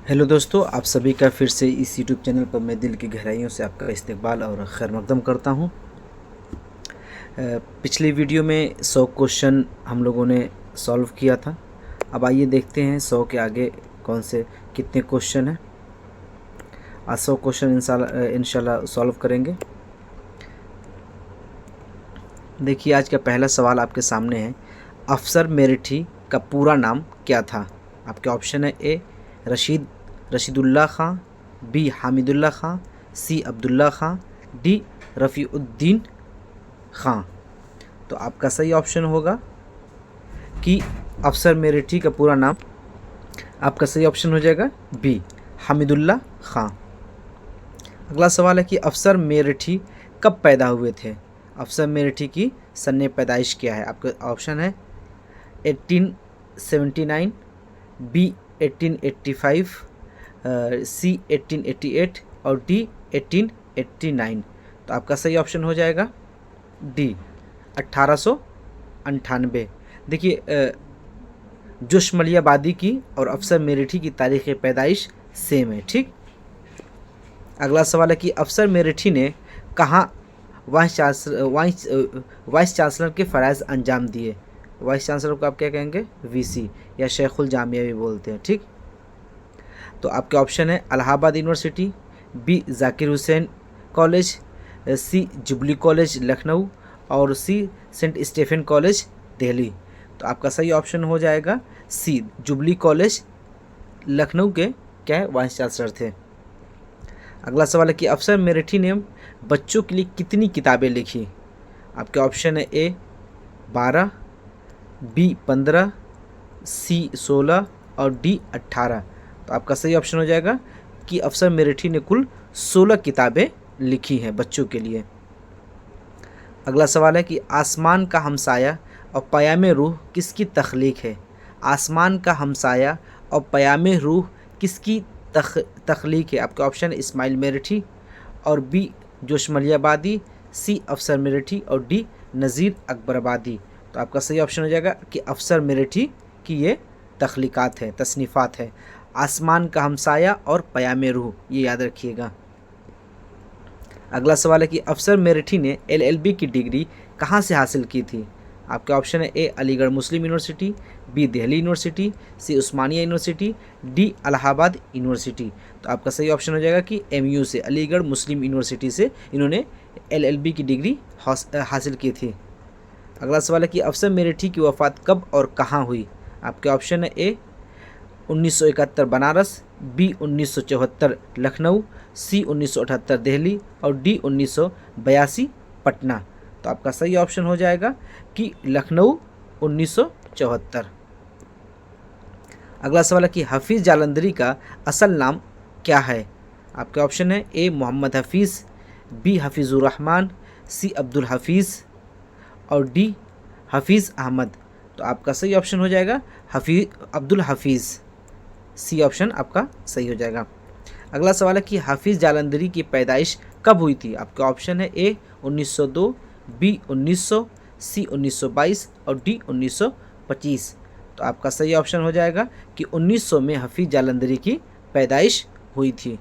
Hello दोस्तों, आप सभी का फिर से इस यूट्यूब चैनल पर मैं दिल की गहराइयों से आपका इस्तकबाल और खैर मकदम करता हूँ। पिछली वीडियो में 100 क्वेश्चन हम लोगों ने सॉल्व किया था। अब आइए देखते हैं 100 के आगे कौन से कितने क्वेश्चन हैं। आज 100 क्वेश्चन इंशाल्लाह सॉल्व करेंगे। देखिए, आज का पहला सवाल आपके सामने है। अफसर मेरिठी का पूरा नाम क्या था? आपके ऑप्शन है ए रशीदुल्लाह ख़ां, बी हामिदुल्लाह ख़ां, सी अब्दुल्ला ख़ां, डी रफ़ीउद्दीन ख़ां। तो आपका सही ऑप्शन होगा कि अफसर मेरिठी का पूरा नाम, आपका सही ऑप्शन हो जाएगा बी हामिदुल्लाह ख़ां। अगला सवाल है कि अफसर मेरिठी कब पैदा हुए थे? अफसर मेरिठी की सन्ने पैदाइश क्या है? आपका ऑप्शन है 1879, बी 1885, सी 1888 और डी 1889। तो आपका सही ऑप्शन हो जाएगा डी 1898। देखिए, जोशमलियाबादी की और अफसर मेरिठी की तारीख़ पैदाइश सेम है। ठीक। अगला सवाल है कि अफसर मेरिठी ने कहाँ वाइस चांसलर के फ़राइज़ अंजाम दिए? वाइस चांसलर को आप क्या कहेंगे? वीसी या शेखुल जामिया भी बोलते हैं। ठीक। तो आपके ऑप्शन है Allahabad university, B Zakir Hussain college, C jubilee college Lucknow और C saint Stephen college Delhi. तो आपका सही ऑप्शन हो जाएगा सी जुबली कॉलेज लखनऊ के क्या है वाइस चांसलर थे। अगला सवाल है कि अफसर मेरिठी ने बच्चों के लिए कितनी किताबें लिखी? आपके ऑप्शन है ए 12, बी 15, सी 16 और डी 18। तो आपका सही ऑप्शन हो जाएगा कि अफसर मेरिठी ने कुल 16 किताबें लिखी हैं बच्चों के लिए। अगला सवाल है कि आसमान का हमसाया और पयाम रूह किसकी तख्लीक है? आसमान का हमसाया और पयाम रूह किसकी तख्लीक है? आपके ऑप्शन है इस्माइल मेरिठी और बी जोशमलियाबादी, सी अफसर मेरिठी और डी नज़ीर अकबराबादी। तो आपका सही ऑप्शन हो जाएगा कि अफसर मेरिठी की ये तख्लीक़ात है, तसनीफ़ात है। आसमान का हमसाया और पयाम रूह, ये याद रखिएगा। अगला सवाल है कि अफसर मेरिठी ने एलएलबी की डिग्री कहाँ से हासिल की थी? आपके ऑप्शन है ए अलीगढ़ मुस्लिम यूनिवर्सिटी, बी दिल्ली यूनिवर्सिटी, सी उस्मानिया यूनिवर्सिटी, डी इलाहाबाद यूनिवर्सिटी। तो आपका सही ऑप्शन हो जाएगा कि एमयू से, अलीगढ़ मुस्लिम यूनिवर्सिटी से इन्होंने एलएलबी की डिग्री हासिल की थी। अगला सवाल है कि अफसर मेरिठी की वफ़ात कब और कहाँ हुई? आपके ऑप्शन है ए 1971 बनारस, बी 1974 लखनऊ, सी 1978 दिल्ली और डी 1982 पटना। तो आपका सही ऑप्शन हो जाएगा कि लखनऊ 1974। अगला सवाल है कि हफीज़ जालंधरी का असल नाम क्या है? आपके ऑप्शन है ए मोहम्मद हफीज़, बी हफीज़ुर रहमान, सी अब्दुल हफीज़ और डी हफीज़ अहमद। तो आपका सही ऑप्शन हो जाएगा अब्दुल हफीज़। सी ऑप्शन आपका सही हो जाएगा। अगला सवाल है कि हाफिज़ जालंधरी की पैदाइश कब हुई थी? आपका ऑप्शन है ए 1902, बी 1900, सी 1922 और डी 1925। तो आपका सही ऑप्शन हो जाएगा कि 1900 में हाफिज़ जालंधरी की पैदाइश हुई थी।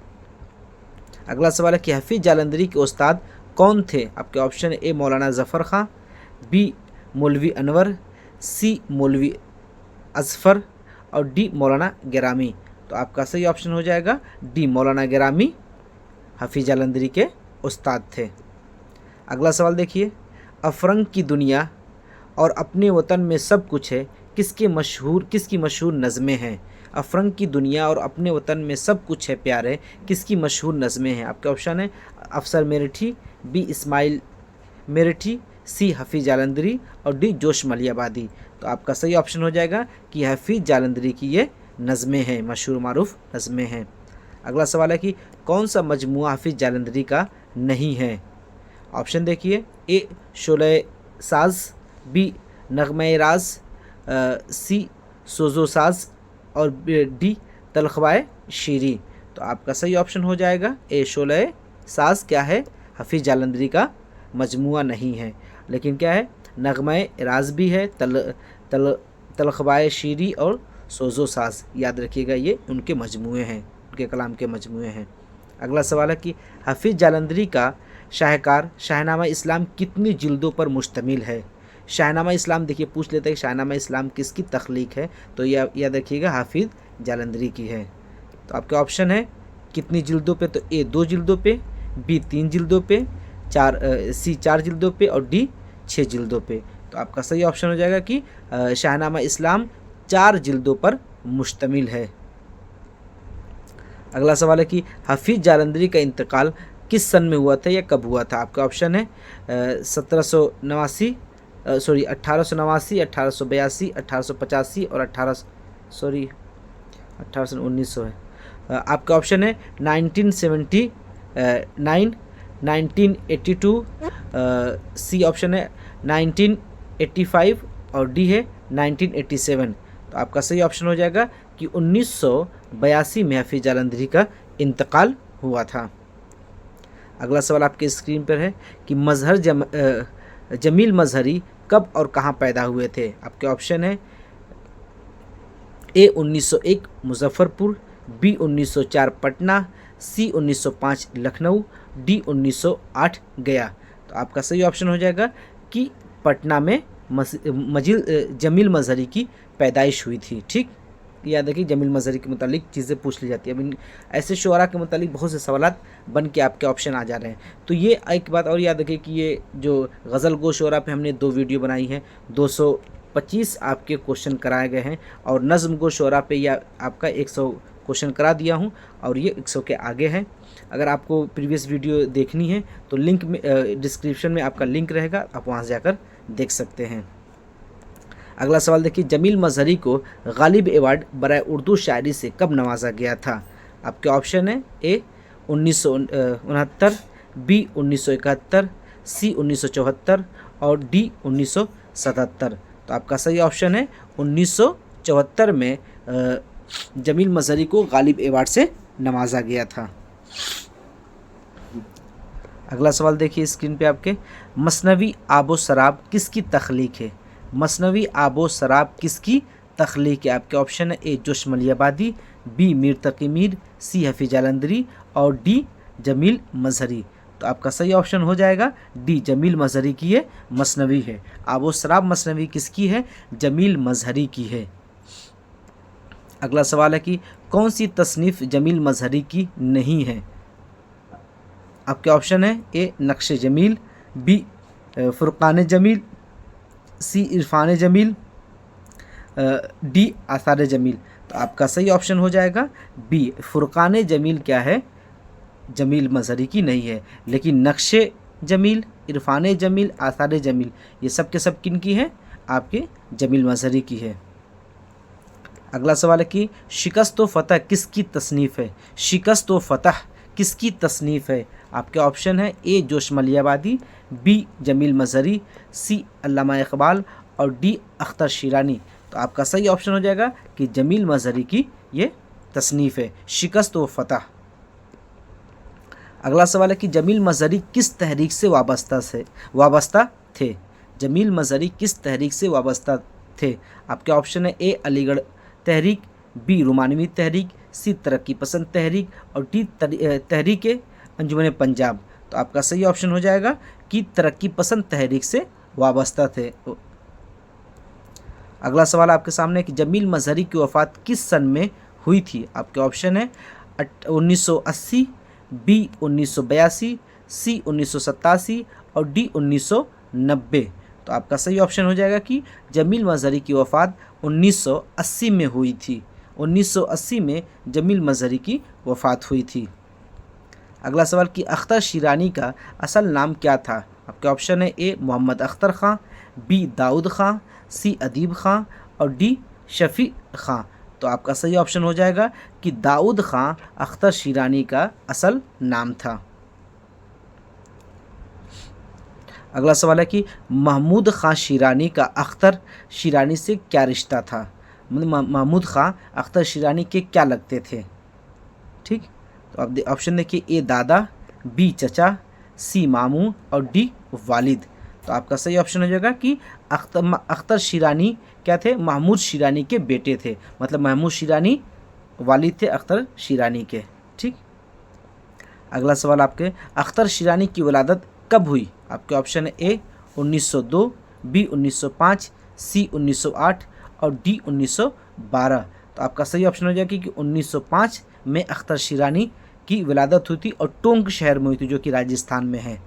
अगला सवाल है कि हाफिज़ जालंधरी के उस्ताद कौन थे? आपके ऑप्शन है ए मौलाना ज़फ़र ख़ां, बी मौलवी अनवर, सी मौलवी अज़फ़र और डी मौलाना गिरामी। तो आपका सही ऑप्शन हो जाएगा डी मौलाना गिरामी हाफिज़ जालंधरी के उस्ताद थे। अगला सवाल देखिए, अफरंग की दुनिया और अपने वतन में सब कुछ है किसकी मशहूर नज़में हैं? अफरंग की दुनिया और अपने वतन में सब कुछ है प्यारे किसकी मशहूर नज़में हैं? आपके ऑप्शन है अफसर मेरिठी, बी इस्माइल मेरिठी, सी हफीज़ जालंधरी और डी जोशमलियाबादी। तो आपका सही ऑप्शन हो जाएगा कि हफीज़ जालंधरी की ये नज़में हैं, मशहूर मारूफ नज़में हैं। अगला सवाल है कि कौन सा मजमुआ हफीज़ जालंधरी का नहीं है? ऑप्शन देखिए, ए शोले साज, बी नगमे राज, सी सोजो साज और डी तलखवाए शीरी। तो आपका सही ऑप्शन हो जाएगा ए शोले साज क्या है? हफीज़ जालंधरी का मजमुआ नहीं है, लेकिन क्या है नगमे राज भी है, तलखवाए शीरी और सोजो साज, याद रखिएगा ये उनके मजमूए हैं, उनके कलाम के मजमूए हैं। अगला सवाल है कि हाफिज़ जालंधरी का शाहकार शाहनामा इस्लाम कितनी जिल्दों पर मुश्तमिल है। शाहनामा इस्लाम देखिए पूछ लेते हैं कि शाहनामा इस्लाम किसकी तख्लीक है, तो याद रखिएगा हाफिज़ जालंधरी की है। तो आपके ऑप्शन है कितनी जिल्दों पे, तो ए 2 जिल्दों पे, बी 3 जिल्दों पे, सी 4 जिल्दों पे और डी 6 जिल्दों पे। तो आपका सही ऑप्शन हो जाएगा कि शाहनामा इस्लाम 4 जिल्दों पर मुश्तमिल है। अगला सवाल है कि हाफिज़ जालंधरी का इंतकाल किस सन में हुआ था या कब हुआ था। आपका ऑप्शन है 1889, 1882, 1885 और 1900 है। आपका ऑप्शन है 1979, 1982, सी ऑप्शन है 1985 और डी है 1987। तो आपका सही ऑप्शन हो जाएगा कि 1982 में हाफिज़ जालंधरी का इंतकाल हुआ था। अगला सवाल आपके स्क्रीन पर है कि जमील मजहरी कब और कहाँ पैदा हुए थे। आपके ऑप्शन है ए 1901 मुजफ्फरपुर, बी 1904 पटना, सी 1905 लखनऊ, डी 1908 गया। तो आपका सही ऑप्शन हो जाएगा कि पटना में जमील मजहरी की पैदाइश हुई थी। ठीक, याद रखिए जमील मजहरी के मुतालिक चीज़ें पूछ ली जाती है। अब ऐसे शुअरा के मुतालिक बहुत से सवालात बन के आपके ऑप्शन आ जा रहे हैं। तो ये एक बात और याद रखिए कि ये जो गज़ल गो शुअरा पे हमने 2 वीडियो बनाई हैं, 225 आपके क्वेश्चन कराए गए हैं और नज़्म गो शुअरा पे या आपका 100 क्वेश्चन करा दिया हूँ और ये 100 के आगे है। अगर आपको प्रीवियस वीडियो देखनी है तो लिंक में डिस्क्रिप्शन में आपका लिंक रहेगा, आप वहाँ से जाकर देख सकते हैं। अगला सवाल देखिए, जमील मजहरी को गालिब अवार्ड बराए उर्दू शायरी से कब नवाजा गया था। आपके ऑप्शन है ए 1969, बी 1971, सी 1974 और डी 1977। तो आपका सही ऑप्शन है 1974 में जमील मजहरी को गालिब अवार्ड से नवाजा गया था। अगला सवाल देखिए स्क्रीन पे आपके, मसनवी आबो शराब किसकी तख्लीक है। मसनवी आबो शराब किसकी तख्लीक है। आपके ऑप्शन है ए जोश मलियाबादी, बी मीर तकी मीर, सी हाफिज़ जालंधरी और डी जमील मजहरी। तो आपका सही ऑप्शन हो जाएगा डी जमील मजहरी की ये मसनवी है। आबो शराब मसनवी किसकी है, जमील मजहरी की है। अगला सवाल है कि कौन सी तसनीफ़ जमील मजहरी की नहीं है। आपके ऑप्शन है ए नक्श जमील, बी फुरक़ान जमील, सी इरफान जमील, डी आसार जमील। तो आपका सही ऑप्शन हो जाएगा बी फुरक़ान जमील क्या है, जमील मजहरी की नहीं है। लेकिन नक्श जमील, इरफान जमील, आसार जमील ये सब के सब किन की हैं, आपके जमील मजहरी की है। अगला सवाल है कि शिकस्त व फ़तह किसकी तसनीफ़ है। शिकस्त व फ़तह किसकी तसनीफ़ है। आपके ऑप्शन है ए जोश मलियाबादी, बी जमील मजहरी, सी अल्लामा इकबाल और डी अख्तर शिरानी। तो आपका सही ऑप्शन हो जाएगा कि जमील मजहरी की ये तसनीफ़ है शिकस्त व फ़तह। अगला सवाल है कि जमील मजहरी किस तहरीक से वाबस्ता थे। जमील मजहरी किस तहरीक से वाबस्ता थे। आपके ऑप्शन है ए अलीगढ़ तहरीक, बी रोमानवी तहरीक, सी तरक्की पसंद तहरीक और डी तहरीक अंजुमन पंजाब। तो आपका सही ऑप्शन हो जाएगा कि तरक्की पसंद तहरीक से वाबस्ता थे। अगला सवाल आपके सामने है कि जमील मजहरी की वफ़ात किस सन में हुई थी। आपके ऑप्शन है 1980, बी 1982, सी 1987 और डी 1990। तो आपका सही ऑप्शन हो जाएगा कि जमील मजहरी की वफ़ात 1980 में हुई थी। 1980 में जमील मजहरी की वफ़ात हुई थी। अगला सवाल कि अख्तर शिरानी का असल नाम क्या था। आपके ऑप्शन है ए मोहम्मद अख्तर ख़ां, बी दाऊद ख़ां, सी अदीब ख़ां और डी शफ़ी ख़ां। तो आपका सही ऑप्शन हो जाएगा कि दाऊद ख़ां अख्तर शिरानी का असल नाम था। अगला सवाल है कि महमूद ख़ां शिरानी का अख्तर शिरानी से क्या रिश्ता था। मतलब महमूद ख़ां अख्तर शिरानी के क्या लगते थे। ठीक, तो आप ऑप्शन देखिए ए दादा, बी चचा, सी मामू और डी वालिद। तो आपका सही ऑप्शन हो जाएगा कि अख्तर शिरानी क्या थे, महमूद शिरानी के बेटे थे, मतलब महमूद शिरानी वालिद थे अख्तर शिरानी के। ठीक, अगला सवाल आपके, अख्तर शिरानी की वलादत कब हुई? आपके ऑप्शन है ए 1902, बी 1905, सी 1908 और डी 1912। तो आपका सही ऑप्शन हो जाएगा कि 1905 में अख्तर शिरानी की विलादत हुई थी और टोंक शहर में हुई थी जो कि राजस्थान में है।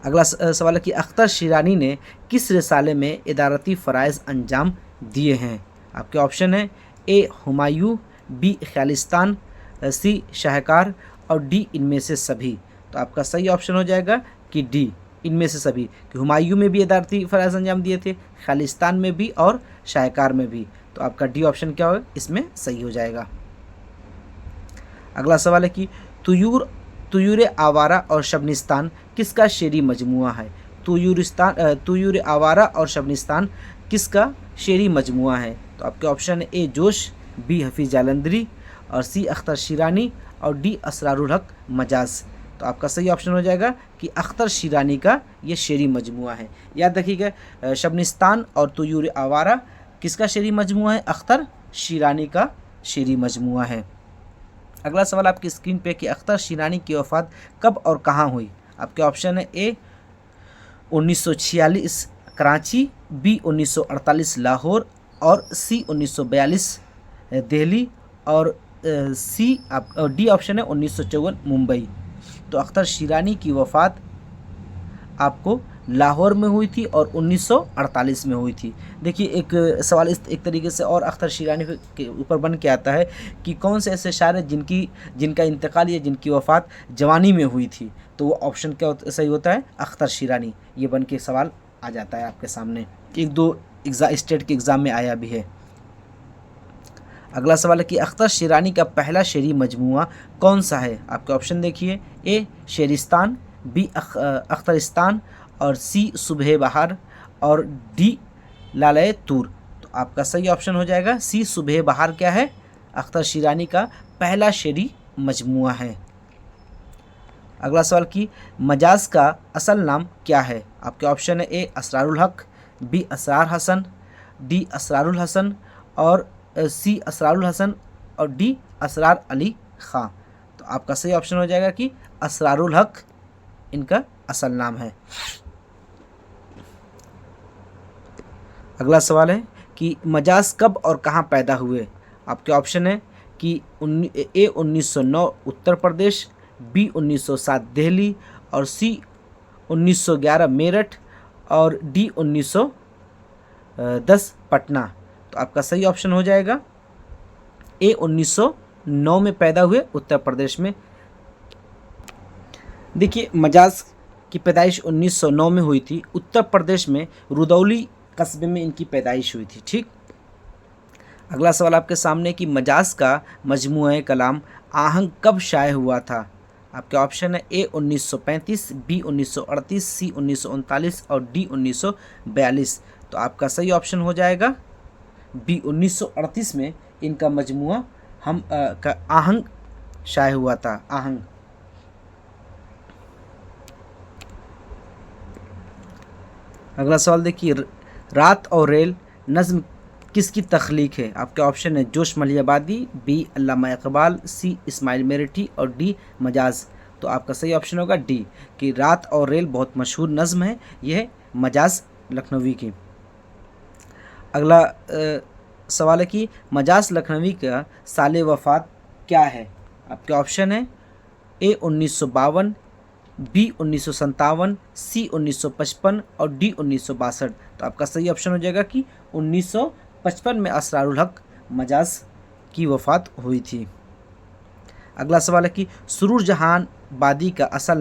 अगला सवाल है कि अख्तर शिरानी ने किस रिसाले में इदारती फ़राइज़ अंजाम दिए हैं? आपके ऑप्शन है ए हुमायूं, बी खालिस्तान, सी शाहकार और डी इनमें से सभी। तो आपका सही ऑप्शन हो जाएगा कि डी इनमें से सभी, कि हुमायूं में भी इदारती फ़राइज़ अंजाम दिए थे, खालिस्तान में भी और शाहकार में भी। तो आपका डी ऑप्शन क्या हो, इसमें सही हो जाएगा। अगला सवाल है कि तुयूर आवारा और शबनिस्तान किसका शेरी मजमुआ है? तुयूर आवारा और शबनिस्तान किसका शेरी मजमुआ है? तो आपके ऑप्शन है ए जोश, बी हफीज़ जालंधरी और सी अख्तर शिरानी और डी असरारुल हक मजाज। तो आपका सही ऑप्शन हो जाएगा कि अख्तर शिरानी का ये शेरी मजमुआ है। याद रखिएगा, शबनिस्तान और तुयूर आवारा किसका शेरी मजमुआ है? अख्तर शिरानी का शेरी मजमुआ है। अगला सवाल आपकी स्क्रीन पे कि अख्तर शिरानी की वफ़ात कब और कहाँ हुई? आपके ऑप्शन है ए 1946 कराची, बी 1948 लाहौर और सी 1942 दिल्ली और डी ऑप्शन है 1954 मुंबई। तो अख्तर शिरानी की वफ़ात आपको लाहौर में हुई थी और 1948 में हुई थी। देखिए, एक सवाल इस एक तरीके से और अख्तर शिरानी के ऊपर बन के आता है कि कौन से ऐसे शायर जिनका इंतकाल या जिनकी वफ़ात जवानी में हुई थी? तो वो ऑप्शन क्या सही होता है? अख्तर शिरानी। ये बन के सवाल आ जाता है आपके सामने, एक दो स्टेट के एग्ज़ाम में आया भी है। अगला सवाल है कि अख्तर शिरानी का पहला शेरी मजमुआ कौन सा है? आपके ऑप्शन देखिए, ए शेरिस्तान, बी अख्तरिस्तान और सी सुबह बहार और डी लालय तूर। तो आपका सही ऑप्शन हो जाएगा सी सुबह बहार क्या है? अख्तर शिरानी का पहला शेरी मजमुआ है। अगला सवाल कि मजाज का असल नाम क्या है? आपके ऑप्शन है ए असरारुल हक, बी असरार हसन, डी असरारुल हसन और सी असरारुल हसन और डी असरार अली ख़ां। तो आपका सही ऑप्शन हो जाएगा कि असरारुल हक इनका असल नाम है। अगला सवाल है कि मजाज कब और कहाँ पैदा हुए? आपके ऑप्शन है कि ए 1909 उत्तर प्रदेश, बी 1907 दिल्ली और सी 1911 मेरठ और डी 1910 पटना। तो आपका सही ऑप्शन हो जाएगा ए 1909 में पैदा हुए उत्तर प्रदेश में। देखिए, मजाज की पैदाइश 1909 में हुई थी, उत्तर प्रदेश में रुदौली कस्बे में इनकी पैदाइश हुई थी। ठीक, अगला सवाल आपके सामने कि मजाज का मजमूआ कलाम आहंग कब शाये हुआ था? आपके ऑप्शन है ए 1935, बी 1938, सी 1939 और डी 1942। तो आपका सही ऑप्शन हो जाएगा बी 1938 में इनका मजमूआ का आहंग शाये हुआ था। आहंग। अगला सवाल देखिए, रात और रेल नज़्म किसकी तख्लीक है? आपके ऑप्शन है जोश मलियाबादी, बी अल्लामा इकबाल, सी इस्माइल मेरठी और डी मजाज। तो आपका सही ऑप्शन होगा डी, कि रात और रेल बहुत मशहूर नज़्म है, यह मजाज लखनवी की। अगला सवाल है कि मजाज लखनवी का साल वफ़ात क्या है? आपके ऑप्शन है ए 1952, बी 1957, सी 1955 और डी 1962। तो आपका सही ऑप्शन हो जाएगा कि 1955 में असरारुल हक मजाज की वफ़ात हुई थी। अगला सवाल है कि सुरूर जहान बादी का असल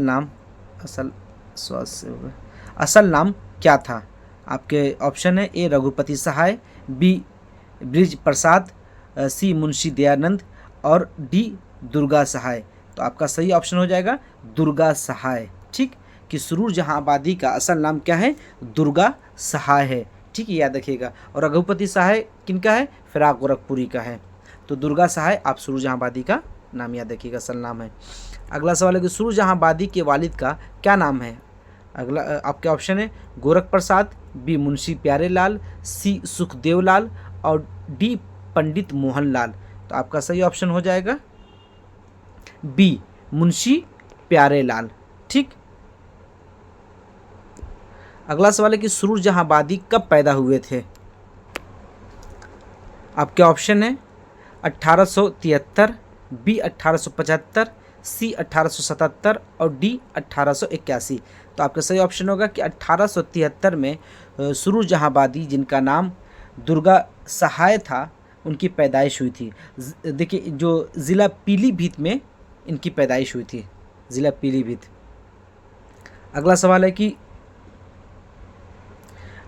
नाम क्या था? आपके ऑप्शन है ए रघुपति सहाय, बी ब्रिज प्रसाद, सी मुंशी दयानंद और डी दुर्गा सहाय। तो आपका सही ऑप्शन हो जाएगा दुर्गा सहाय। ठीक, कि सुरूर जहां आबादी का असल नाम क्या है? दुर्गा सहाय है। ठीक है, याद रखिएगा। और रघुपति सहाय किनका है? फिराक गोरखपुरी का है। तो दुर्गा सहाय आप सुरूर जहां आबादी का नाम याद रखिएगा, असल नाम है। अगला सवाल है कि सुरूर जहां आबादी के वालिद का क्या नाम है? अगला आपके ऑप्शन है गोरख प्रसाद, बी मुंशी प्यारेलाल, सी सुखदेव लाल और डी पंडित मोहनलाल। तो आपका सही ऑप्शन हो जाएगा बी मुंशी प्यारेलाल। ठीक। अगला सवाल है कि सूरजहांबादी कब पैदा हुए थे। आपके ऑप्शन है 1873, बी 1875, सी 1877 और डी 1881। तो आपका सही ऑप्शन होगा कि 1873 में सूरजहांबादी, जिनका नाम दुर्गा सहाय था, उनकी पैदाइश हुई थी। देखिए जो ज़िला पीलीभीत में इनकी पैदाइश हुई थी, ज़िला पीलीभीत। अगला सवाल है कि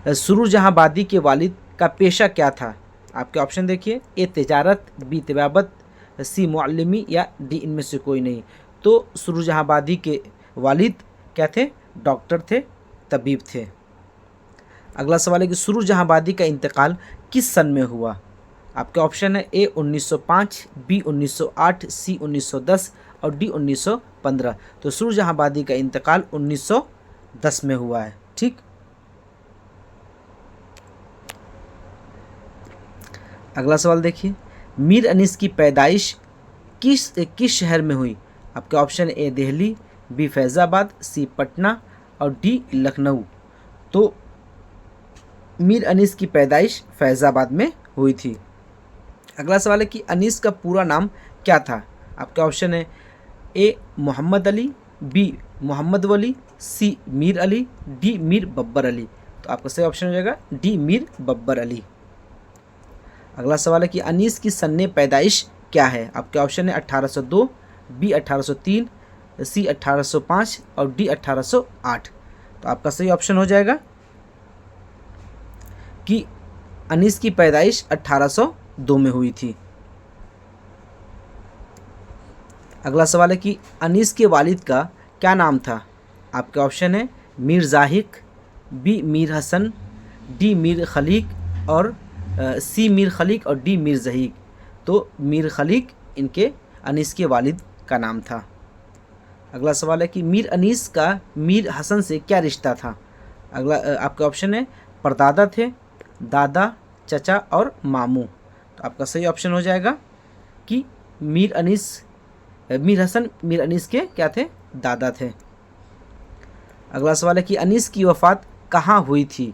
सूरजहांबादी के वालिद का पेशा क्या था। आपके ऑप्शन देखिए, ए तिजारत, बी तिबाबत, सी मुअल्लिमी या डी इनमें से कोई नहीं। तो सूरजहांबादी के वालिद क्या थे, डॉक्टर थे, तबीब थे। अगला सवाल है कि सूरजहांबादी का इंतकाल किस सन में हुआ। आपके ऑप्शन है ए 1905, बी 1908, सी 1910 और डी 1915। तो सूरजहांबादी का इंतकाल 1910 में हुआ है। ठीक। अगला सवाल देखिए, मीर अनीस की पैदाइश किस शहर में हुई। आपके option A Delhi, B Faizabad, C Patna और डी लखनऊ। तो मीर अनीस की पैदाइश फैज़ाबाद में हुई थी। अगला सवाल है कि अनीस का पूरा नाम क्या था। आपका ऑप्शन है ए मोहम्मद अली, बी मोहम्मद वली, सी मीर अली, डी मीर बब्बर अली। तो आपका सही ऑप्शन हो जाएगा डी मीर बब्बर अली। अगला सवाल है कि अनीस की सन्ने पैदाइश क्या है। आपके ऑप्शन है 1802, बी 1803, सी 1805 और डी 1808। तो आपका सही ऑप्शन हो जाएगा कि अनीस की पैदाइश 1802 में हुई थी। अगला सवाल है कि अनीस के वालिद का क्या नाम था। आपके ऑप्शन है मीर ज़ाहिक, बी मीर हसन, डी मीर खलीक और सी मीर खलीक और डी मीर ज़हीक। तो मीर खलीक इनके अनीस के वालिद का नाम था। अगला सवाल है कि मीर अनीस का मीर हसन से क्या रिश्ता था। अगला आपका ऑप्शन है परदादा थे, दादा, चचा और मामू। तो आपका सही ऑप्शन हो जाएगा कि मीर हसन मीर अनीस के क्या थे, दादा थे। अगला सवाल है कि अनीस की वफ़ात कहाँ हुई थी।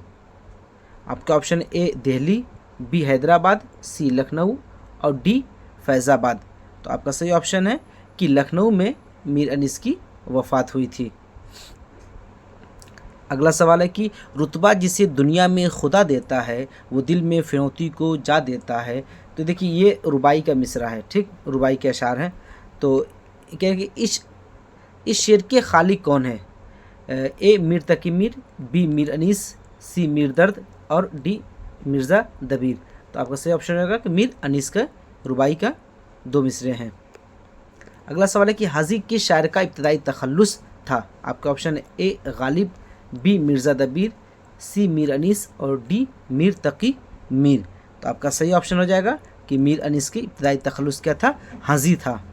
आपका option A Delhi, B Hyderabad, C Lucknow और डी फैज़ाबाद। तो आपका सही ऑप्शन है कि लखनऊ में मीर अनीस की वफ़ात हुई थी। अगला सवाल है कि रुतबा जिसे दुनिया में खुदा देता है वो दिल में फिरौती को जा देता है। तो देखिए ये रुबाई का मिसरा है। ठीक, रुबाई के अशार हैं। तो क्या है कि इस शेर के खालिक कौन है। ए मीर तकी मीर, बी मीर अनीस, सी मीर दर्द और डी मिर्ज़ा दबीर। तो आपका सही ऑप्शन होगा कि मीर अनीस का रुबाई का 2 मिसरे हैं। अगला सवाल है कि हाजी किस शायर का इब्तदाई तखल्लुस था। आपका ऑप्शन है ए गालिब, बी मिर्ज़ा दबीर, सी मीर अनीस और डी मीर तकी मीर। तो आपका सही ऑप्शन हो जाएगा कि मीर अनीस की इब्तदाई तखल्लुस क्या था, हाजी था।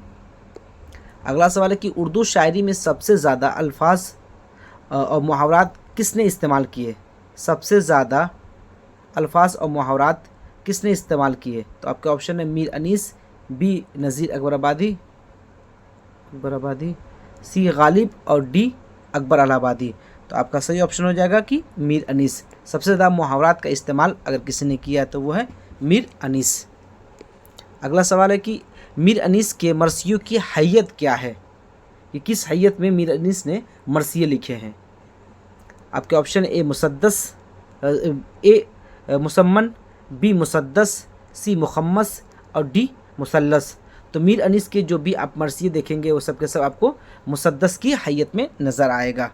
अगला सवाल है कि उर्दू शायरी में सबसे ज़्यादा अल्फाज और मुहावरात किसने इस्तेमाल किए। सबसे ज़्यादा अल्फाज और मुहावरात किसने इस्तेमाल किए। तो आपका ऑप्शन है मीर अनीस, बी नज़ीर अकबराबादी, सी गालिब और डी अकबर इलाहाबादी। तो आपका सही ऑप्शन हो जाएगा कि मीर अनीस। सबसे ज़्यादा मुहावरात का इस्तेमाल अगर किसी ने किया तो वो है मीर अनीस। अगला सवाल है कि मीर अनीस के मरसियों की हैयत क्या है। कि किस हैयत में मीर अनीस ने मरसिये लिखे हैं। आपके ऑप्शन ए मुसद्दस, ए मुसम्मन, बी मुसद्दस, सी मुखम्मस और डी मुसल्लस। तो मीर अनीस के जो भी आप मरसिये देखेंगे वो सब के सब आपको मुसद्दस की हैयत में नज़र आएगा।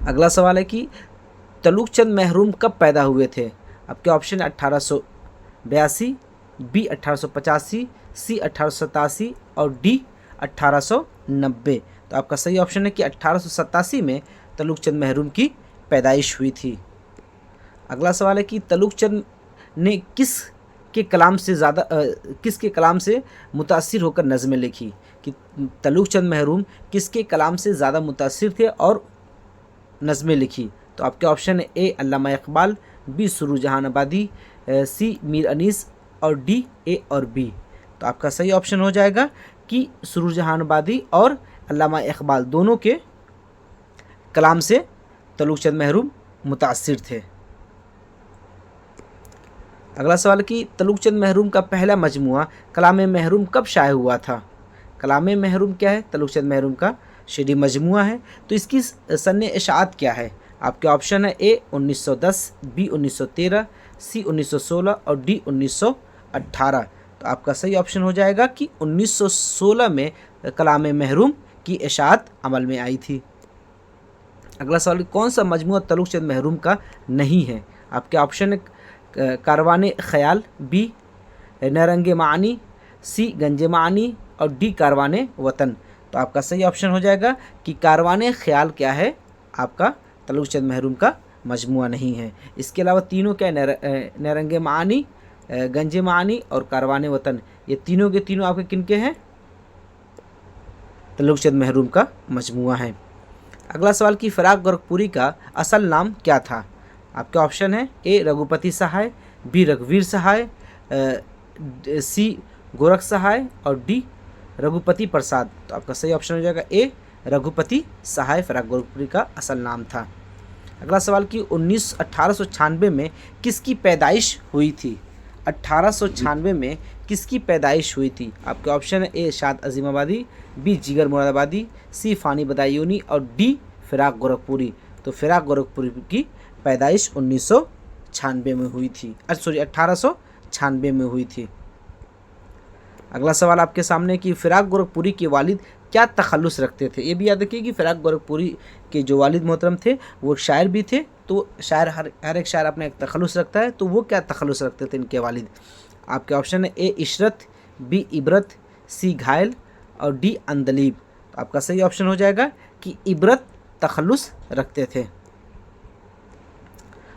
अगला सवाल है कि तलुक चंद महरूम कब पैदा हुए थे। आपके ऑप्शन है 1882, बी 1885, सी 1887 और डी 1890। तो आपका सही ऑप्शन है कि 1887 में तलुक चंद महरूम की पैदाइश हुई थी। अगला सवाल है कि तलुक चंद ने किसके कलाम से मुतासिर होकर नज़में लिखी। कि तलुक चंद महरूम किसके कलाम से ज़्यादा मुतासिर थे और नज़में लिखी? तो आपके ऑप्शन है ए अल्लामा इकबाल, बी सुरूर जहान आबादी, सी मीर अनीस और डी ए और बी। तो आपका सही ऑप्शन हो जाएगा कि सुरूर जहान आबादी और अल्लामा इकबाल दोनों के कलाम से तलुक चंद महरूम मुतासिर थे। अगला सवाल कि तलुक चंद महरूम का पहला मजमुआ कलाम महरूम कब शाये हुआ था? कलाम महरूम क्या है? तलुक चंद महरूम का शेरी मजमुआ है। तो इसकी सन्ने इशाअत क्या है? आपके ऑप्शन है ए 1910, बी 1913, सी 1916 और डी 1918। तो आपका सही ऑप्शन हो जाएगा कि 1916 में कलाम महरूम की इशाअत अमल में आई थी। अगला सवाल, कौन सा मजमुआ तलुक चंद महरूम का नहीं है? आपके ऑप्शन है कारवान ख़याल, बी नरंग मानी, सी गंज मानी और डी कारवान वतन। तो आपका सही ऑप्शन हो जाएगा कि कारवान ख़याल क्या है? आपका तलुक चंद महरूम का मजमुआ नहीं है। इसके अलावा तीनों क्या है? नरंग मानी, गंज मानी और कारवान वतन, ये तीनों के तीनों आपके किनके हैं? तलुक चंद महरूम का मजमुआ है। अगला सवाल कि फ़राग गोरखपुरी का असल नाम क्या था? आपके ऑप्शन है ए रघुपति सहाय, बी रघुवीर सहाय, सी गोरख सहाय और डी रघुपति प्रसाद। तो आपका सही ऑप्शन हो जाएगा ए रघुपति सहाय फ़राग गोरखपुरी का असल नाम था। अगला सवाल कि 1896 में किसकी पैदाइश हुई थी? 1896 में किसकी पैदाइश हुई थी? आपके ऑप्शन है ए शाद अजीमाबादी, बी जिगर मुरादाबादी, सी फ़ानी बदायूनी और डी फ़राग गोरखपुरी। तो फ़राग गोरखपुरी की पैदाइश 1996 में हुई थी, 1896 में हुई थी। अगला सवाल आपके सामने कि फ़राग गोरखपुरी के वालिद क्या तखल्लुस रखते थे? ये भी याद रखिए कि फ़राग गोरखपुरी के जो वालिद मोहतरम थे वो शायर भी थे। तो शायर हर एक शायर अपना एक तखल्लुस रखता है, तो वो क्या तखल्लुस रखते थे इनके वालिद? आपके ऑप्शन है ए इशरत, बी इबरत, सी घायल और डी अंदलीब। तो आपका सही ऑप्शन हो जाएगा कि इबरत तखल्लुस रखते थे।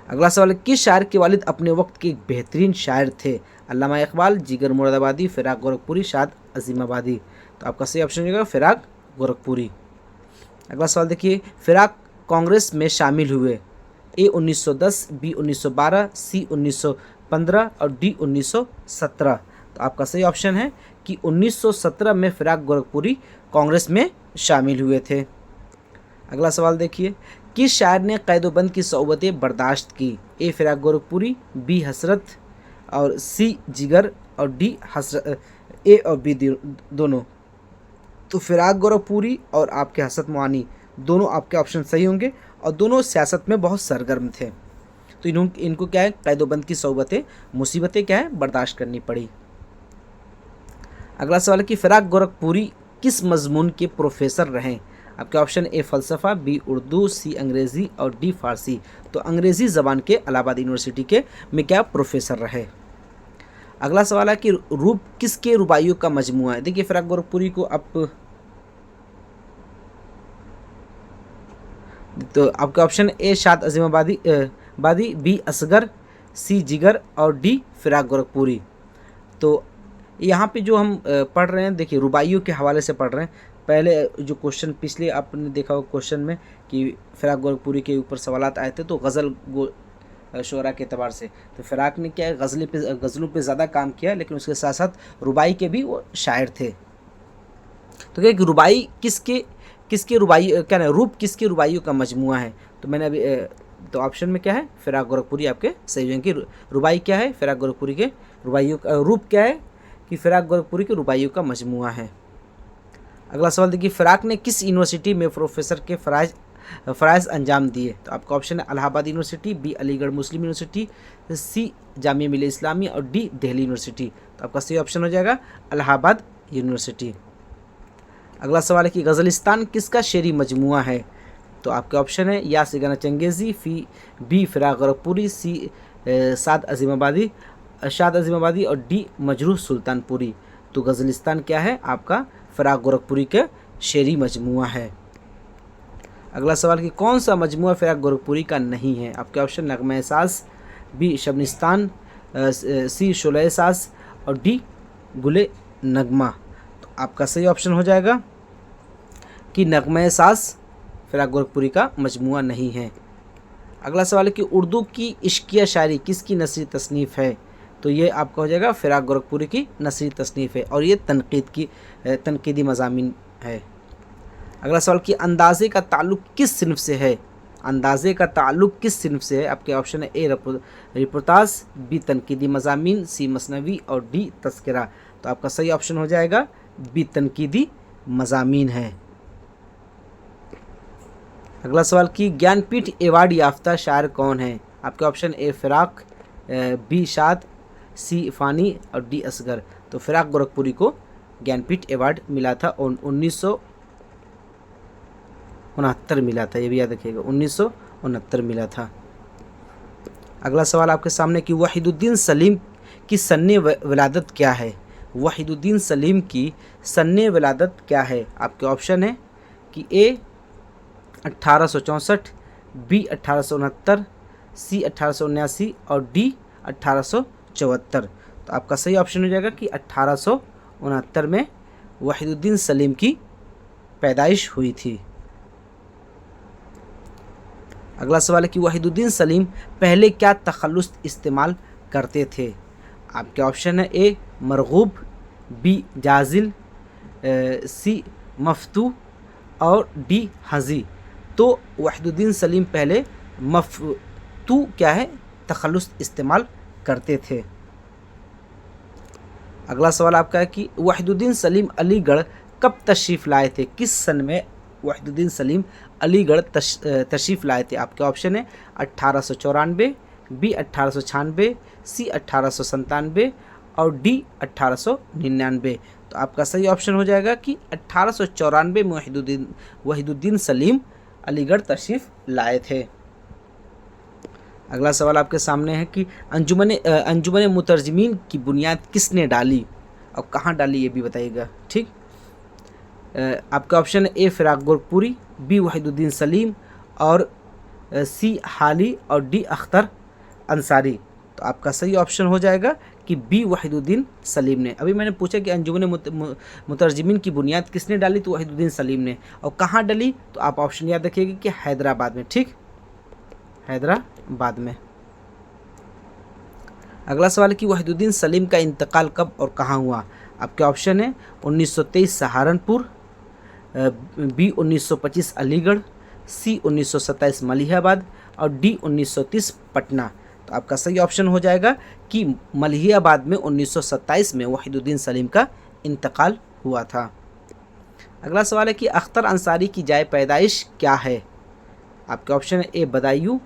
अगला सवाल है किस शायर के वालिद अपने वक्त के एक बेहतरीन शायर थे? अल्लामा इकबाल, जिगर मुरादाबादी, फ़राग गोरखपुरी, शाद अजीमाबादी। तो आपका सही ऑप्शन हो जाएगा फ़राग गोरखपुरी। अगला सवाल देखिए, फ़राग कांग्रेस में शामिल हुए? ए 1910, बी 1912, सी 1915 और डी 1917। तो आपका सही ऑप्शन है कि 1917 में फ़राग गोरखपुरी कांग्रेस में शामिल हुए थे। अगला सवाल देखिए, किस शायर ने कैदोबंद की सौबतें बर्दाश्त की? ए फ़राग गोरखपुरी, बी हसरत और सी जिगर और डी हसरत, ए और बी दोनों। तो फ़राग गोरखपुरी और आपके हसरत मुआनी दोनों आपके ऑप्शन सही होंगे और दोनों सियासत में बहुत सरगर्म थे। तो इनको क्या है? कैदोबंद की सौबतें, मुसीबतें क्या है? बर्दाश्त करनी पड़ी। अगला सवाल है कि फ़राग गोरखपुरी किस मजमून के प्रोफेसर रहें? आपके ऑप्शन ए फ़लसफ़ा, बी उर्दू, सी अंग्रेज़ी और डी फ़ारसी। तो अंग्रेज़ी ज़बान के इलाहाबाद यूनिवर्सिटी के में क्या प्रोफेसर रहे। अगला सवाल है कि रूप किसके रुबाइयों का मजमुआ है? देखिए फ़राग गोरखपुरी को आप तो आपका ऑप्शन ए शाद अजीमाबादी बादी, बी असगर, सी जिगर और डी फ़राग गोरखपुरी। तो यहाँ पे जो हम पढ़ रहे हैं, देखिए रुबाइयों के हवाले से पढ़ रहे हैं। पहले जो क्वेश्चन पिछले आपने देखा हो क्वेश्चन में कि फ़राग गोरखपुरी के ऊपर सवालात आए थे तो गज़ल शोरा के अतबार से, तो फ़राग ने क्या है गज़लों पे ज़्यादा काम किया, लेकिन उसके साथ साथ रुबाई के भी वो शायर थे। तो क्या रुबाई किसके रुबाई क्या ना रूप किसके रुबाइयों का मजमुआ है? तो मैंने अभी तो ऑप्शन में क्या है? फ़राग गोरखपुरी आपके सही हैं कि रुबाई क्या है? फ़राग गोरखपुरी के रुबाइयों का रूप क्या है? कि फ़राग गोरखपुरी के रुबाइयों का मजमुआ है। अगला सवाल देखिए, फ़राग ने किस यूनिवर्सिटी में प्रोफेसर के फ़राइज़ अंजाम दिए? तो आपका ऑप्शन है इलाहाबाद यूनिवर्सिटी, बी अलीगढ़ मुस्लिम यूनिवर्सिटी, सी जामिया मिलिया इस्लामिया और डी दिल्ली यूनिवर्सिटी। तो आपका सही ऑप्शन हो जाएगा इलाहाबाद यूनिवर्सिटी। अगला सवाल है कि गज़लिस्तान किसका शेरी मजमुआ है? तो आपके ऑप्शन है या सिगाना चंगेज़ी, बी फ़राग गोरखपुरी, सी शाद अजीमाबादी और डी मजरूह सुल्तानपुरी। तो गज़लिस्तान क्या है? आपका फ़राग गोरखपुरी के शेरी मजमुआ है। अगला सवाल कि कौन सा मजमुआ फ़राग गोरखपुरी का नहीं है? आपके ऑप्शन नगमा साज़, बी शबनिस्तान, सी शोले साज़ और डी गुले नगमा। तो आपका सही ऑप्शन हो जाएगा कि नगमे साज फिराक गोरखपुरी का मजमुआ नहीं है। अगला सवाल है कि उर्दू की इश्किया शायरी किसकी नसरी तसनीफ़ है? तो ये आपका हो जाएगा फिराक गोरखपुरी की नसरी तसनीफ़ है और ये तनकीदी मज़ामीन है। अगला सवाल कि अंदाज़े का ताल्लुक़ किस सिन्फ़ से है? अंदाज़े का ताल्लुक़ किस सिन्फ़ से है? आपके ऑप्शन है ए रिपोर्टाज, बी तनकीदी मज़ामीन, सी मसनवी और डी तज़किरा। तो आपका सही ऑप्शन हो जाएगा बी तनकीदी मज़ामीन है। अगला सवाल कि ज्ञानपीठ अवार्ड याफ्ता शायर कौन है? आपके ऑप्शन ए फ़िराक, बी शाद, सी फ़ानी और डी असगर। तो फ़िराक गोरखपुरी को ज्ञानपीठ अवार्ड मिला था और 1969 मिला था, ये भी याद रखिएगा, 1969 मिला था। अगला सवाल आपके सामने कि वहीदुद्दीन सलीम की सन्ने विलादत क्या है? वहीदुद्दीन सलीम की सन्ने विलादत क्या है? आपके ऑप्शन है कि ए 1864, बी 1869, सी 1879 और डी 1874। तो आपका सही ऑप्शन हो जाएगा कि 1869 में वहीदुद्दीन सलीम की पैदाइश हुई थी। अगला सवाल है कि वहीदुद्दीन सलीम पहले क्या तखल्लुस इस्तेमाल करते थे? आपके ऑप्शन है ए मरगूब, बी जाजिल, सी मफ्तू और डी हजी। तो वहीदुद्दीन सलीम पहले मफ्तू क्या है तखल्लुस इस्तेमाल करते थे। अगला सवाल आपका है कि वहीदुद्दीन सलीम अलीगढ़ कब तशरीफ़ लाए थे? किस सन में वहीदुद्दीन सलीम अलीगढ़ तशरीफ़ लाए थे? आपके ऑप्शन है 1894, बी 1896, सी 1897 और डी 1899। तो आपका सही ऑप्शन हो जाएगा कि 1894 में वहीदुद्दीन सलीम अलीगढ़ तशरीफ़ लाए थे। अगला सवाल आपके सामने है कि अंजुमन मुतरजमीन की बुनियाद किसने डाली और कहाँ डाली, ये भी बताइएगा। ठीक, आपका ऑप्शन है ए फ़िराक गोरखपुरी, बी वहीदुद्दीन सलीम और सी हाली और डी अख्तर अंसारी। तो आपका सही ऑप्शन हो जाएगा कि बी वहीदुद्दीन सलीम ने। अभी मैंने पूछा कि अंजुमन मुतरजमीन की बुनियाद किसने डाली, तो वहीदुद्दीन सलीम ने। और कहाँ डाली, तो आप ऑप्शन याद रखिएगा कि हैदराबाद में। ठीक, हैदराबाद में। अगला सवाल है कि वहीदुद्दीन सलीम का इंतकाल कब और कहाँ हुआ? आपके ऑप्शन है 1923 सहारनपुर, बी 1925 अलीगढ़, सी 1927 मलिहाबाद और डी 1930 पटना। तो आपका सही ऑप्शन हो जाएगा कि मलिहाबाद में 1927 में वहीदुद्दीन सलीम का इंतकाल हुआ था। अगला सवाल है कि अख्तर अंसारी की जाए पैदाइश क्या है? आपके ऑप्शन है ए बदायूं,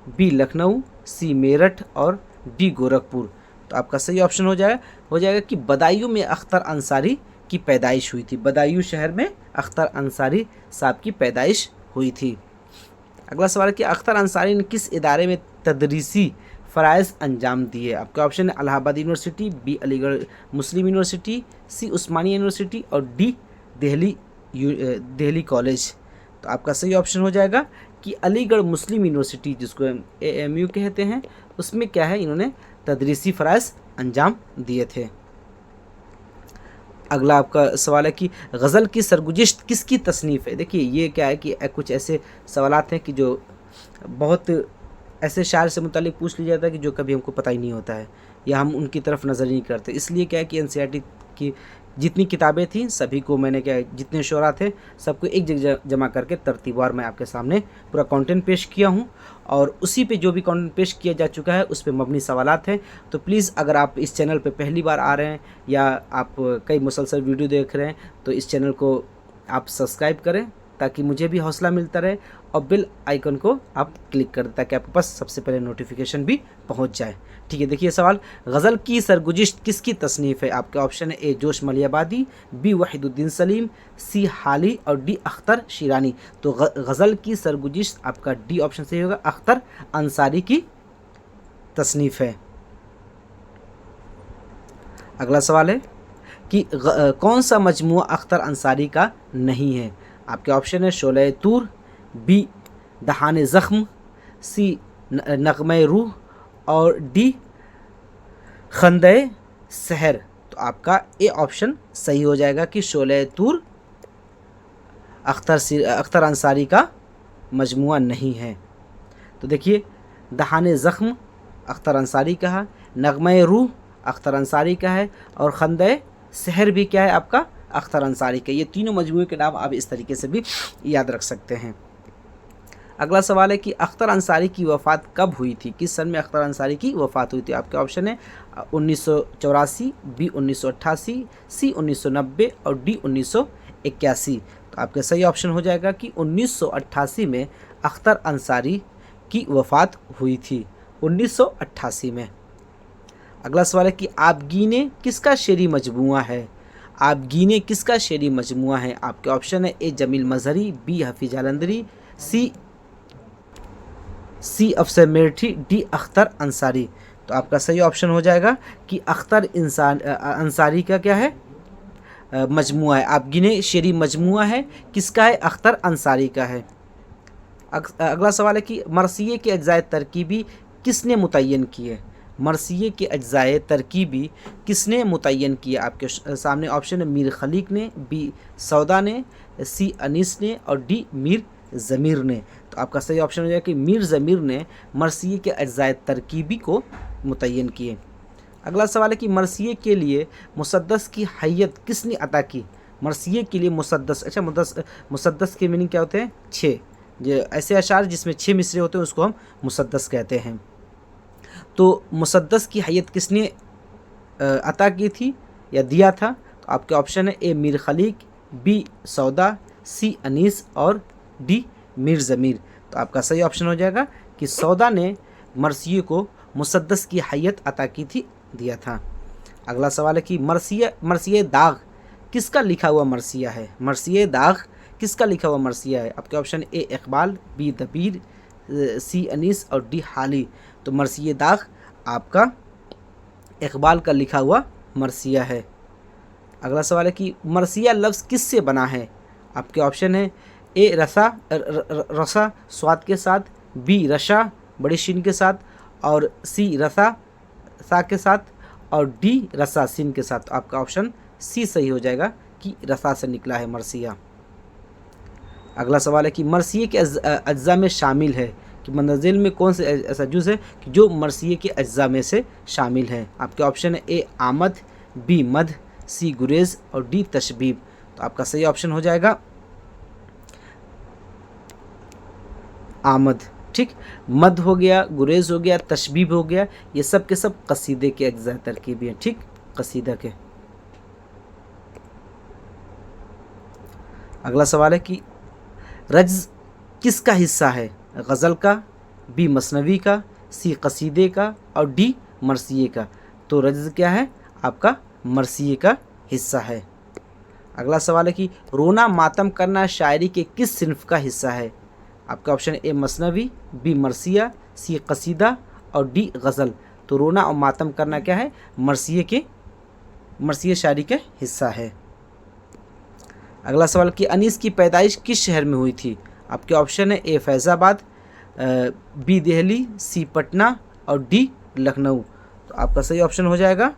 बी लखनऊ, सी मेरठ और डी गोरखपुर। तो आपका सही ऑप्शन हो जाएगा कि बदायूं में अख्तर अंसारी की पैदाइश हुई थी। बदायूं शहर में अख्तर अंसारी साहब की पैदाइश हुई थी। अगला सवाल है कि अख्तर अंसारी ने किस इदारे में तदरीसी फ़राइज़ अंजाम दिए? आपके ऑप्शन है इलाहाबाद यूनिवर्सिटी, बी अलीगढ़ मुस्लिम यूनिवर्सिटी, सी उस्मानिया यूनिवर्सिटी और डी दिल्ली कॉलेज। तो आपका सही ऑप्शन हो जाएगा कि अलीगढ़ मुस्लिम यूनिवर्सिटी, जिसको AMU कहते हैं, उसमें क्या है, इन्होंने तदरीसी फ़राइज़ अंजाम दिए थे। अगला आपका सवाल है कि गज़ल की सरगुज़िश्त किसकी तसनीफ़ है? देखिए ये क्या है कि कुछ ऐसे सवालात हैं कि जो बहुत ऐसे शायर से मुतालिक पूछ लिया जाता है कि जो कभी हमको पता ही नहीं होता है या हम उनकी तरफ नज़र नहीं करते। इसलिए क्या है कि NCERT की जितनी किताबें थी सभी को मैंने जितने शोरा थे सबको एक जगह जमा करके तरतीबवार मैं आपके सामने पूरा कंटेंट पेश किया हूं और उसी पे जो भी कंटेंट पेश किया जा चुका है उस पे मबनी सवालात हैं। तो प्लीज़ अगर आप इस चैनल पे पहली बार आ रहे हैं या आप कई मुसलसल वीडियो देख रहे हैं तो इस चैनल को आप सब्सक्राइब करें ताकि मुझे भी हौसला मिलता रहे और बेल आइकन को आप क्लिक करें ताकि आपके पास सबसे पहले नोटिफिकेशन भी पहुंच जाए। ठीक है, देखिए सवाल, गज़ल की सरगुज़िश्त किसकी तसनीफ़ है? आपके ऑप्शन है ए जोश मलिहाबादी, बी वहीदुद्दीन सलीम, सी हाली और डी अख्तर शिरानी। तो गज़ल की सरगुज़िश्त आपका डी ऑप्शन सही होगा, अख्तर अंसारी की तसनीफ़ है। अगला सवाल है कि कौन सा मजमुआ अख्तर अंसारी का नहीं है? आपके ऑप्शन है शोले तूर, बी दहाने ज़ख्म, सी नगमे रूह और डी खंदे सहर। तो आपका ए ऑप्शन सही हो जाएगा कि शोले तूर अख्तर अंसारी का मजमुआ नहीं है। तो देखिए, दहाने ज़ख्म अख्तर अंसारी का है, नगमे रूह अख्तर अंसारी का है, और खंदे सहर भी क्या है आपका, अख्तर अंसारी का। ये तीनों मजमूए के नाम आप इस तरीके से भी याद रख सकते हैं। अगला सवाल है कि अख्तर अंसारी की वफ़ात कब हुई थी, किस सन में अख्तर अंसारी की वफ़ात हुई थी। आपके ऑप्शन है 1984, बी 1988, सी 1990 और डी 1981। तो आपका सही ऑप्शन हो जाएगा कि 1988 में अख्तर अंसारी की वफ़ात हुई थी, 1988 में। अगला सवाल है कि आपगीने किसका शेरी मजमुआ है। आपगीने किसका शेरी मजमुआ है। आपके ऑप्शन है ए जमील मजहरी, बी हफीज जालंधरी, सी अफसर मेरठी, डी अख्तर अंसारी। तो आपका सही ऑप्शन हो जाएगा कि अख्तर अंसारी का क्या है, मजमुआ है। आपगीने शेरी मजमुआ है, किसका है, अख्तर अंसारी का है। अगला सवाल है कि मरसिये के अज्जाए तरकीबी किसने मुतय्यन किए। मरसिये के अज्जाए तरकीबी किसने मुतय्यन किए। आपके सामने ऑप्शन है मीर खलीक ने, बी सौदा ने, सी अनीस ने और डी मीर ज़मीर ने। तो आपका सही ऑप्शन हो जाएगा कि मीर ज़मीर ने मरसिये के अज्जाए तरकीबी को मुतय्यन किए। अगला सवाल है कि मरसिये के लिए मुसद्दस की हैयत किसने अता की। मरसिये के लिए मुसद्दस, अच्छा मुसद्दस के मीनिंग क्या होते हैं, 6। जो ऐसे अशार जिसमें 6 मिसरे होते हैं उसको हम मुसद्दस कहते हैं। तो मुसद्दस की हैयत किसने अता की थी या दिया था। तो आपके ऑप्शन है ए मीर खलीक, बी सौदा, सी अनीस और डी मीर ज़मीर। तो आपका सही ऑप्शन हो जाएगा कि सौदा ने मरसिये को मुसद्दस की हैयत अता की थी, दिया था। अगला सवाल है कि मरसिये दाग किसका लिखा हुआ मरसिया है। मरसिये दाग किसका लिखा हुआ मरसिया है। आपके ऑप्शन ए इकबाल, बी दबीर, सी अनीस और डी हाली। तो मरसिये दाग आपका इकबाल का लिखा हुआ मरसिया है। अगला सवाल है कि मरसिया लफ्ज़ किस से बना है। आपके ऑप्शन है ए रसा स्वाद के साथ, बी रशा बड़ी शीन के साथ और सी रसा सा के साथ और डी रसा सीन के साथ। तो आपका ऑप्शन सी सही हो जाएगा कि रसा से निकला है मरसिया। अगला सवाल है कि मरसिये के अज्जा में शामिल है कि मंदजिल में कौन से ऐसा जुज़ है कि जो मरसिये के अज्जा में से शामिल है। आपके ऑप्शन है ए आमद, बी मद, सी गुरेज और डी तशबीब। तो आपका सही ऑप्शन हो जाएगा आमद। ठीक, मद हो गया, गुरेज हो गया, तशबीब हो गया, ये सब के सब कसीदे के अज्जा तरकीबी हैं। ठीक, कसीदा के। अगला सवाल है कि रज्ज़ किसका हिस्सा है। गज़ल का, बी मसनवी का, सी कसीदे का और डी मरसिये का। तो रज्ज़ क्या है आपका, मरसिये का हिस्सा है। अगला सवाल है कि रोना मातम करना शायरी के किस सिन्फ का हिस्सा है। आपका ऑप्शन ए मसनवी, बी मरसिया, सी कसीदा और डी गज़ल। तो रोना और मातम करना क्या है, मरसिये शायरी का हिस्सा है। अगला सवाल कि अनीस की पैदाइश किस शहर में हुई थी। आपके ऑप्शन है ए फैज़ाबाद, बी दिल्ली, सी पटना और डी लखनऊ। तो आपका सही ऑप्शन हो जाएगा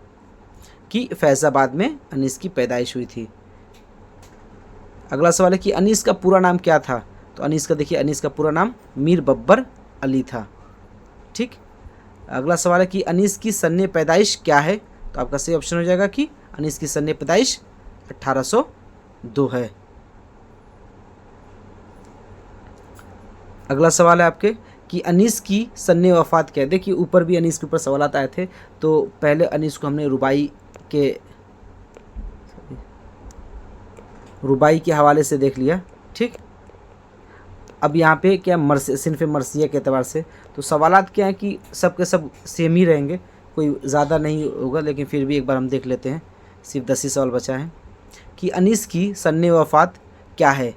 कि फैज़ाबाद में अनीस की पैदाइश हुई थी। अगला सवाल है कि अनीस का पूरा नाम क्या था। तो अनीस का देखिए, अनीस का पूरा नाम मीर बब्बर अली था। ठीक, अगला सवाल है कि अनीस की सन्ने पैदाइश क्या है। तो आपका सही ऑप्शन हो जाएगा कि अनीस की सन्ने पैदाइश 1802 है। अगला सवाल है आपके कि अनीस की सन्ने वफ़ात क्या है। देखिए ऊपर भी अनीस के ऊपर सवालात आए थे, तो पहले अनीस को हमने रुबाई के हवाले से देख लिया। ठीक, अब यहाँ पे क्या सिन्फ़ मरसिया के एतबार से तो सवालात क्या है कि सब के सब सेम ही रहेंगे, कोई ज़्यादा नहीं होगा, लेकिन फिर भी एक बार हम देख लेते हैं। सिर्फ 10 ही सवाल बचा है कि अनीस की सन्ने वफ़ात क्या है।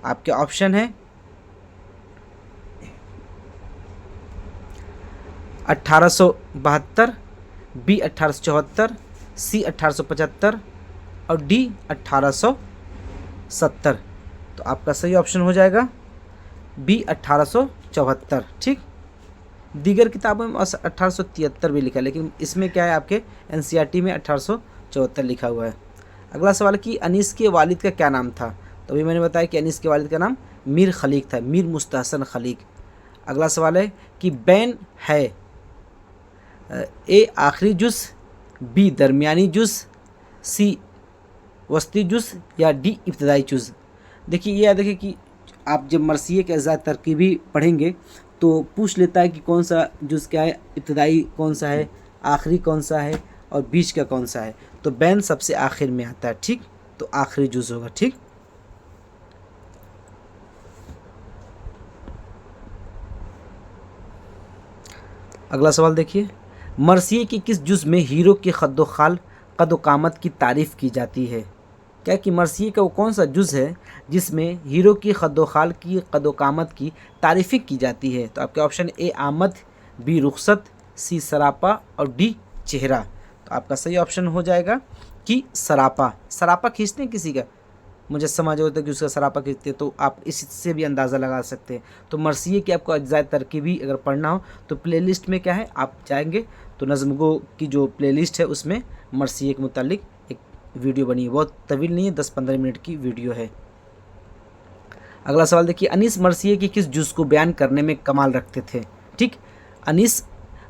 आपके ऑप्शन है 1872, बी 1874, सी 1875 और डी 1870। तो आपका सही ऑप्शन हो जाएगा बी 1874। ठीक, दीगर किताबों में 1873 भी लिखा है, लेकिन इसमें क्या है आपके एनसीईआरटी में 1974 लिखा हुआ है। अगला सवाल कि अनीस के वालिद का क्या नाम था? तो अभी मैंने बताया कि अनीस के वालिद का नाम मीर खलीक था, मीर मुस्तहसन खलीक। अगला सवाल है कि बैन है ए आखिरी जुज़, बी दरमियानी जुज़, सी वस्ती जुज़ या डी इब्तदाई जुज़। देखिए ये याद रखिए कि आप जब मरसिए के अज़ा तरकीबी पढ़ेंगे तो पूछ लेता है कि कौन सा जुज़ क्या है, इब्तदाई कौन सा है, आखिरी कौन सा है और बीच का कौन सा है। तो बैन सबसे आखिर में आता है, ठीक, तो आखिरी जुज़ होगा, ठीक। अगला सवाल देखिए, मरसिए की किस जुज़ में हीरो की खद्दोखाल कद-ओ-कामत की तारीफ़ की जाती है? क्या कि मरसिए का वो कौन सा जुज़ है जिसमें हीरो की खद्दोखाल की कद-ओ-कामत की तारीफ़ें की जाती है? तो आपके ऑप्शन ए आमद, बी रुखसत, सी सरापा और डी चेहरा। तो आपका सही ऑप्शन हो जाएगा कि सरापा। सरापा खींचते हैं किसी का, मुझे समझ होता है कि उसका सरापा खींचते हैं, तो आप इससे भी अंदाज़ा लगा सकते हैं। तो मरसिए की आपको अज्जाए तरकीबी अगर पढ़ना हो तो प्लेलिस्ट में क्या है, आप जाएंगे तो नज़्मगो की जो प्लेलिस्ट है उसमें मरसिए के मुतालिक एक वीडियो बनी है, बहुत तवील नहीं है, 10-15 मिनट की वीडियो है। अगला सवाल देखिए, अनीस मरसिए की किस जुज़ को बयान करने में कमाल रखते थे? ठीक, अनीस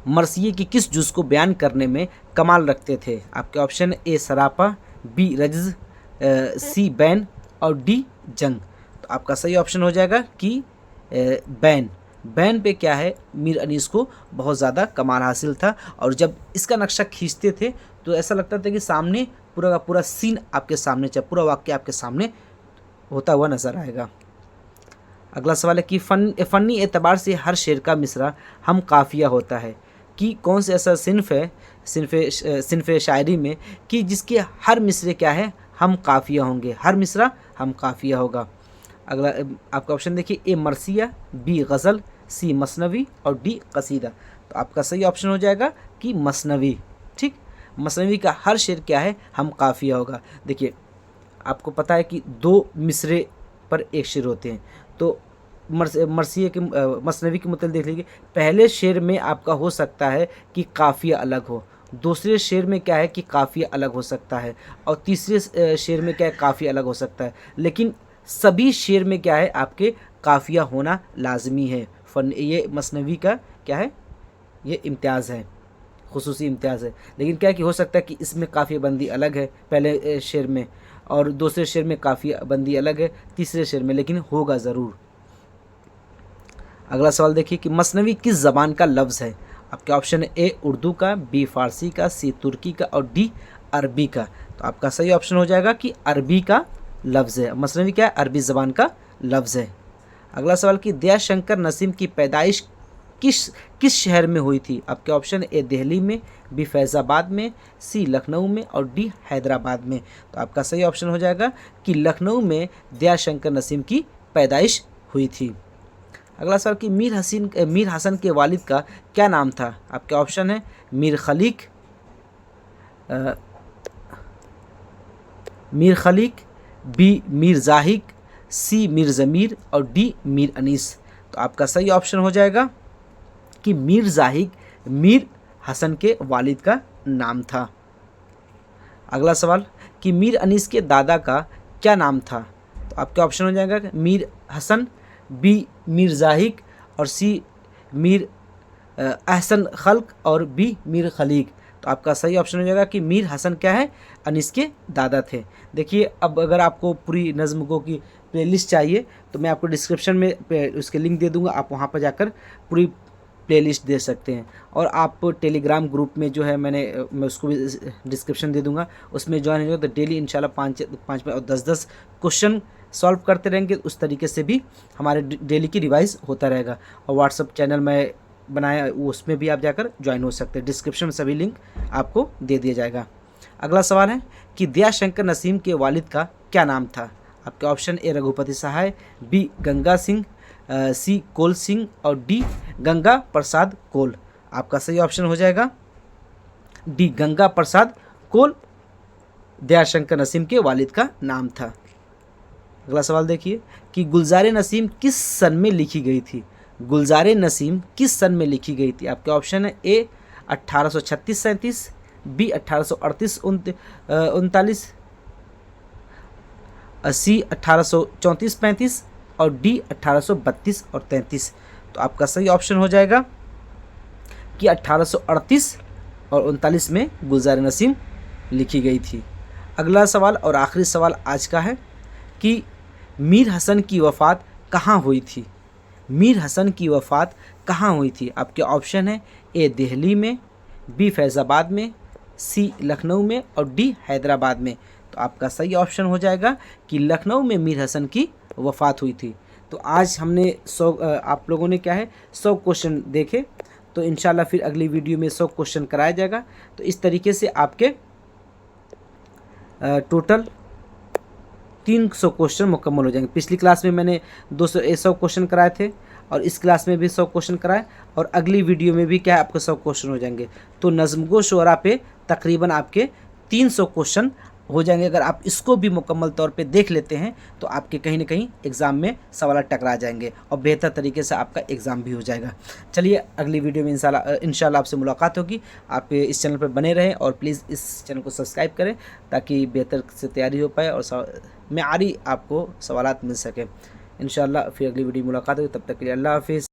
मरसिए की किस जुज़ को बयान करने में कमाल रखते थे? आपके ऑप्शन ए सरापा, बी रज्ज़, सी बैन और डी जंग। तो आपका सही ऑप्शन हो जाएगा कि बैन। बैन पे क्या है, मीर अनीस को बहुत ज़्यादा कमाल हासिल था और जब इसका नक्शा खींचते थे तो ऐसा लगता था कि सामने पूरा का पूरा सीन आपके सामने, चाहे पूरा वाक्य आपके सामने होता हुआ नज़र आएगा। अगला सवाल है कि फ़नी एतबार से हर शेर का मिसरा हम काफ़िया होता है कि कौन से ऐसा सिन्फ़ है सिन्फ़ शायरी में कि जिसके हर मिसरे क्या है, हम काफ़िया होंगे, हर मिसरा हम काफ़िया होगा। अगला आपका ऑप्शन देखिए, ए मरसिया, बी गज़ल, सी मसनवी और डी कसीदा। तो आपका सही ऑप्शन हो जाएगा कि मसनवी, ठीक। मसनवी का हर शेर क्या है, हम काफ़िया होगा। देखिए आपको पता है कि 2 मिसरे पर एक शेर होते हैं, तो मरसिए के मसनवी के मतलब देख लीजिए, पहले शेर में आपका हो सकता है कि काफ़िया अलग हो, दूसरे शेर में क्या है कि काफ़िया अलग हो सकता है और तीसरे शेर में क्या है, काफ़िया अलग हो सकता है, लेकिन सभी शेर में क्या है, आपके काफ़िया होना लाजमी है। ये मसनवी का क्या है, ये इम्तियाज़ है, खुसूसी इम्तियाज़ है। लेकिन क्या है कि हो सकता है कि इसमें काफ़िया बंदी अलग है पहले शेर में और दूसरे शेर में काफ़िया बंदी अलग है तीसरे शेर में, लेकिन होगा ज़रूर। अगला सवाल देखिए कि मसनवी किस ज़बान का लफ्ज़ है? आपके ऑप्शन है ए उर्दू का, बी फ़ारसी का, सी तुर्की का और डी अरबी का। तो आपका सही ऑप्शन हो जाएगा कि अरबी का लफ्ज़ है। मसनवी क्या है, अरबी ज़बान का लफ्ज़ है। अगला सवाल कि दयाशंकर नसीम की पैदाइश किस शहर में हुई थी? आपके ऑप्शन ए दिल्ली में, बी फैज़ाबाद में, सी लखनऊ में और डी हैदराबाद में। तो आपका सही ऑप्शन हो जाएगा कि लखनऊ में दयाशंकर नसीम की पैदाइश हुई थी। अगला सवाल कि मीर हसन के वालिद का क्या नाम था? आपके ऑप्शन है मीर खलीक, बी मीर जाहिक, सी मीर ज़मीर और डी मीर अनीस। तो आपका सही ऑप्शन हो जाएगा कि मीर जाहिक मीर हसन के वालिद का नाम था। अगला सवाल कि मीर अनीस के दादा का क्या नाम था? तो आपके ऑप्शन हो जाएगा मीर हसन, बी मीर जाहिक और सी मीर अहसन खल्क और बी मीर खलीक। तो आपका सही ऑप्शन हो जाएगा कि मीर हसन क्या है, अनीस के दादा थे। देखिए अब अगर आपको पूरी नज़्मगो की प्लेलिस्ट चाहिए तो मैं आपको डिस्क्रिप्शन में उसके लिंक दे दूंगा, आप वहां पर जाकर पूरी प्लेलिस्ट दे सकते हैं। और आप टेलीग्राम ग्रुप में जो है मैं उसको भी डिस्क्रिप्शन दे दूंगा, उसमें ज्वाइन हो तो डेली इंशाल्लाह 5 और 10 क्वेश्चन सॉल्व करते रहेंगे। उस तरीके से भी हमारे डेली की रिवाइज होता रहेगा। और व्हाट्सअप चैनल में बनाया उसमें भी आप जाकर ज्वाइन हो सकते हैं, डिस्क्रिप्शन में सभी लिंक आपको दे दिया जाएगा। अगला सवाल है कि दयाशंकर नसीम के वालिद का क्या नाम था? आपके option A Raghupati Sahay, B Ganga Singh, C Kol Singh और डी गंगा प्रसाद कोल। आपका सही ऑप्शन हो जाएगा डी गंगा प्रसाद कोल दयाशंकर नसीम के वालिद का नाम था। अगला सवाल देखिए कि गुलज़ार नसीम किस सन में लिखी गई थी? गुलज़ार नसीम किस सन में लिखी गई थी? आपके ऑप्शन है ए 1836-37, बी 1838 39, सी 1834-35 और डी 1832 और 33। तो आपका सही ऑप्शन हो जाएगा कि 1838 और 39 में गुलजार नसीम लिखी गई थी। अगला सवाल और आखिरी सवाल आज का है कि मीर हसन की वफ़ात कहाँ हुई थी। मीर हसन की वफ़ात कहाँ हुई थी। आपके ऑप्शन है ए दिल्ली में, बी फैज़ाबाद में, सी लखनऊ में और डी हैदराबाद में। तो आपका सही ऑप्शन हो जाएगा कि लखनऊ में मीर हसन की वफ़ात हुई थी। तो आज हमने 100 आप लोगों ने क्या है 100 क्वेश्चन देखे। तो इंशाल्लाह फिर अगली वीडियो में 100 क्वेश्चन कराया जाएगा। तो इस तरीके से आपके टोटल 300 क्वेश्चन मुकम्मल हो जाएंगे। पिछली क्लास में मैंने 100 क्वेश्चन कराए थे और इस क्लास में भी 100 क्वेश्चन कराए और अगली वीडियो में भी क्या है आपको 100 क्वेश्चन हो जाएंगे। तो नज़्म-गो शुअरा पे तकरीबन आपके 300 क्वेश्चन हो जाएंगे। अगर आप इसको भी मुकम्मल तौर पे देख लेते हैं तो आपके कहीं ना कहीं एग्ज़ाम में सवाल टकरा जाएंगे और बेहतर तरीके से आपका एग्ज़ाम भी हो जाएगा। चलिए अगली वीडियो में इंशाल्लाह आपसे मुलाकात होगी। आप इस चैनल पर बने रहें और प्लीज़ इस चैनल को सब्सक्राइब करें ताकि बेहतर से तैयारी हो पाए और मेआरी आपको सवालात मिल सके। इंशाल्लाह फिर अगली वीडियो में मुलाकात होगी। तब तक के लिए अल्लाह हाफिज़।